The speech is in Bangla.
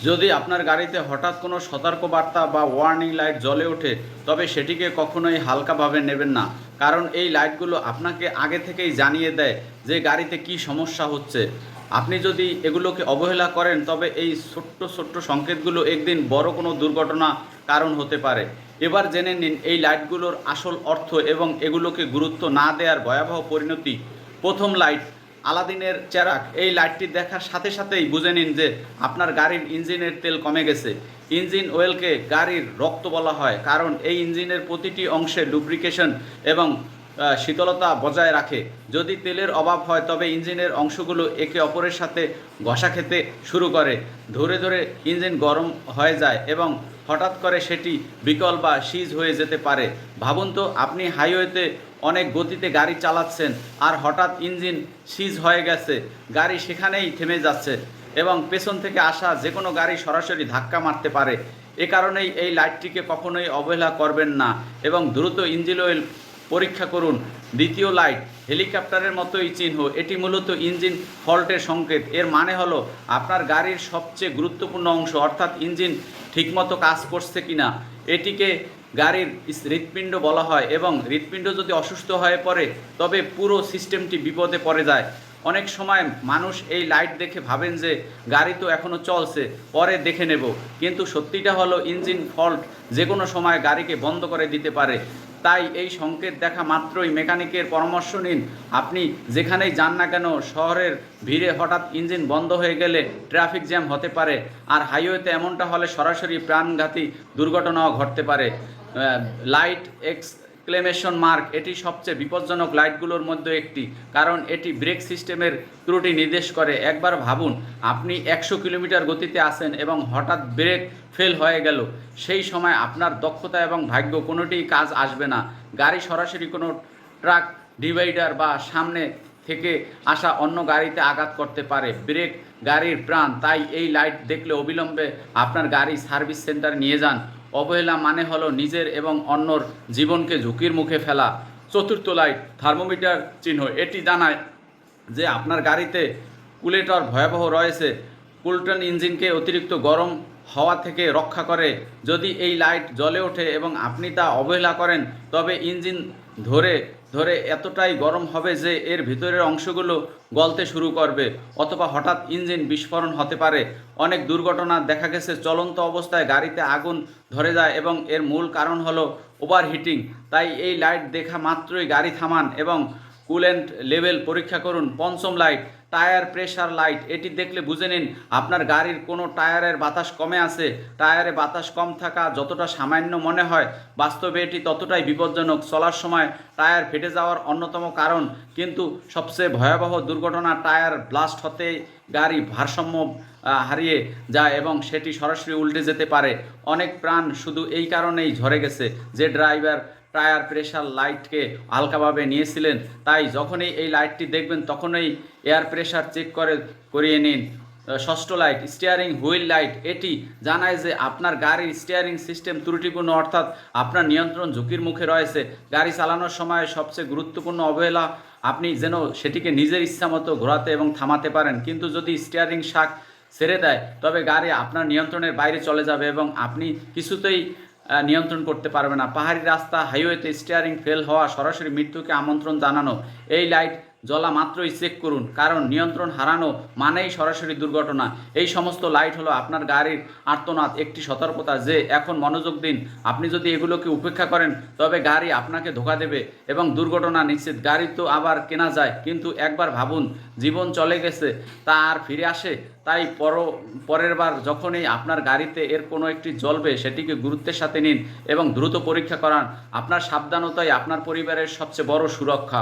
যদি আপনার গাড়িতে হঠাৎ কোনো সতর্কবার্তা বা ওয়ার্নিং লাইট জ্বলে ওঠে, তবে সেটিকে কখনোই হালকাভাবে নেবেন না। কারণ এই লাইটগুলো আপনাকে আগে থেকেই জানিয়ে দেয় যে গাড়িতে কি সমস্যা হচ্ছে। আপনি যদি এগুলোকে অবহেলা করেন, তবে এই ছোট্ট ছোট্ট সংকেতগুলো একদিন বড় কোনো দুর্ঘটনা কারণ হতে পারে। এবার জেনে নিন এই লাইটগুলোর আসল অর্থ এবং এগুলোকে গুরুত্ব না দেওয়ার ভয়াবহ পরিণতি। প্রথম লাইট, আলাদিনের চেরাগ। এই লাইটটি দেখার সাথে সাথেই বুঝে নিন যে আপনার গাড়ির ইঞ্জিনের তেল কমে গেছে। ইঞ্জিন অয়েলকে গাড়ির রক্ত বলা হয়, কারণ এই ইঞ্জিনের প্রতিটি অংশে লুব্রিকেশন এবং শীতলতা বজায় রাখে। যদি তেলের অভাব হয়, তবে ইঞ্জিনের অংশগুলো একে অপরের সাথে ঘষা খেতে শুরু করে, ধরে ধরে ইঞ্জিন গরম হয়ে যায় এবং হঠাৎ করে সেটি বিকল বা সিজ হয়ে যেতে পারে। ভাবুন তো, আপনি হাইওয়েতে অনেক গতিতে গাড়ি চালাচ্ছেন আর হঠাৎ ইঞ্জিন সিজ হয়ে গেছে, গাড়ি সেখানেই থেমে যাচ্ছে এবং পেছন থেকে আসা যে কোনো গাড়ি সরাসরি ধাক্কা মারতে পারে। এ কারণেই এই লাইটটিকে কখনোই অবহেলা করবেন না এবং দ্রুত ইঞ্জিন অয়েল পরীক্ষা করুন। দ্বিতীয় লাইট, হেলিকপ্টারের মতোই চিহ্ন। এটি মূলত ইঞ্জিন ফল্টের সংকেত। এর মানে হলো আপনার গাড়ির সবচেয়ে গুরুত্বপূর্ণ অংশ অর্থাৎ ইঞ্জিন ঠিকমতো কাজ করছে কিনা। এটিকে গাড়ির হৃৎপিণ্ড বলা হয় এবং হৃৎপিণ্ড যদি অসুস্থ হয়ে পড়ে, তবে পুরো সিস্টেমটি বিপদে পড়ে যায়। অনেক সময় মানুষ এই লাইট দেখে ভাবেন যে গাড়ি তো এখনও চলছে, পরে দেখে নেব, কিন্তু সত্যিটা হলো ইঞ্জিন ফল্ট যে কোনো সময় গাড়িকে বন্ধ করে দিতে পারে। তাই এই সংকেত দেখা মাত্রই মেকানিকের পরামর্শ নিন। আপনি যেখানেই যান না কেন, শহরের ভিড়ে হঠাৎ ইঞ্জিন বন্ধ হয়ে গেলে ট্রাফিক জ্যাম হতে পারে, আর হাইওয়েতে এমনটা হলে সরাসরি প্রাণঘাতী দুর্ঘটনাও ঘটতে পারে। লাইট এক্সক্লেমেশন মার্ক, এটি সবচেয়ে বিপজ্জনক লাইটগুলোর মধ্যে একটি, কারণ এটি ব্রেক সিস্টেমের ত্রুটি নির্দেশ করে। একবার ভাবুন, আপনি 100 কিলোমিটার গতিতে আছেন এবং হঠাৎ ব্রেক ফেল হয়ে গেল। সেই সময় আপনার দক্ষতা এবং ভাগ্য কোনোটিই কাজ আসবে না। গাড়ি সরাসরি কোনো ট্রাক, ডিভাইডার বা সামনে থেকে আসা অন্য গাড়িতে আঘাত করতে পারে। ব্রেক গাড়ির প্রাণ, তাই এই লাইট দেখলে অবিলম্বে আপনার গাড়ি সার্ভিস সেন্টারে নিয়ে যান। অবহেলা মানে হলো নিজের এবং অন্যর জীবনকে ঝুঁকির মুখে ফেলা। চতুর্থ লাইট, থার্মোমিটার চিহ্ন। এটি জানায় যে আপনার গাড়িতে কুলেটর ভয়াবহ রয়েছে। কুলটন ইঞ্জিনকে অতিরিক্ত গরম হওয়া থেকে রক্ষা করে। যদি এই লাইট জ্বলে ওঠে এবং আপনি তা অবহেলা করেন, তবে ইঞ্জিন ধরে ধরে এতটাই গরম হবে যে এর ভিতরের অংশগুলো গলতে শুরু করবে, অথবা হঠাৎ ইঞ্জিন বিস্ফোরণ হতে পারে। অনেক দুর্ঘটনা দেখা গেছে চলন্ত অবস্থায় গাড়িতে আগুন ধরে যায় এবং এর মূল কারণ হলো ওভারহিটিং। তাই এই লাইট দেখা মাত্রই গাড়ি থামান এবং কুলেন্ট লেভেল পরীক্ষা করুন। পঞ্চম লাইট, টায়ার প্রেশার লাইট। এটি দেখলে বুঝে নিন আপনার গাড়ির কোনো টায়ারের বাতাস কমে আছে। টায়ারে বাতাস কম থাকা যতটা সামান্য মনে হয়, বাস্তবে এটি ততটাই বিপজ্জনক। চলার সময় টায়ার ফেটে যাওয়ার অন্যতম কারণ, কিন্তু সবচেয়ে ভয়াবহ দুর্ঘটনা টায়ার ব্লাস্ট হতে গাড়ি ভারসাম্য হারিয়ে যায় এবং সেটি সরাসরি উল্টে যেতে পারে। অনেক প্রাণ শুধু এই কারণেই ঝরে গেছে যে ড্রাইভার টায়ার প্রেশার লাইটকে হালকাভাবে নিয়েছিলেন। তাই যখনই এই লাইটটি দেখবেন, তখনই এয়ার প্রেশার চেক করিয়ে নিন। ষষ্ঠ লাইট, স্টিয়ারিং হুইল লাইট। এটি জানায় যে আপনার গাড়ির স্টিয়ারিং সিস্টেম ত্রুটিপূর্ণ, অর্থাৎ আপনার নিয়ন্ত্রণ ঝুঁকির মুখে রয়েছে। গাড়ি চালানোর সময় সবচেয়ে গুরুত্বপূর্ণ অবহেলা, আপনি যেন সেটিকে নিজের ইচ্ছামতো ঘোরাতে এবং থামাতে পারেন, কিন্তু যদি স্টিয়ারিং শাক ছেড়ে দেয়, তবে গাড়ি আপনার নিয়ন্ত্রণের বাইরে চলে যাবে এবং আপনি কিছুতেই নিয়ন্ত্রণ করতে পারবে না। পাহাড়ি রাস্তা, হাইওয়েতে স্টিয়ারিং ফেল হওয়া সরাসরি মৃত্যুকে আমন্ত্রণ জানানো। এই লাইট জ্বলা মাত্রই চেক করুন, কারণ নিয়ন্ত্রণ হারানো মানেই সরাসরি দুর্ঘটনা। এই সমস্ত লাইট হলো আপনার গাড়ির আর্তনাদ, একটি সতর্কতা যে এখন মনোযোগ দিন। আপনি যদি এগুলোকে উপেক্ষা করেন, তবে গাড়ি আপনাকে ধোঁকা দেবে এবং দুর্ঘটনা নিশ্চিত। গাড়ি তো আবার কেনা যায়, কিন্তু একবার ভাবুন, জীবন চলে গেছে, তা আর ফিরে আসে? তাই পরের বার যখনই আপনার গাড়িতে এর কোনো একটি জ্বলবে, সেটিকে গুরুত্বের সাথে নিন এবং দ্রুত পরীক্ষা করান। আপনার সাবধানতাই আপনার পরিবারের সবচেয়ে বড় সুরক্ষা।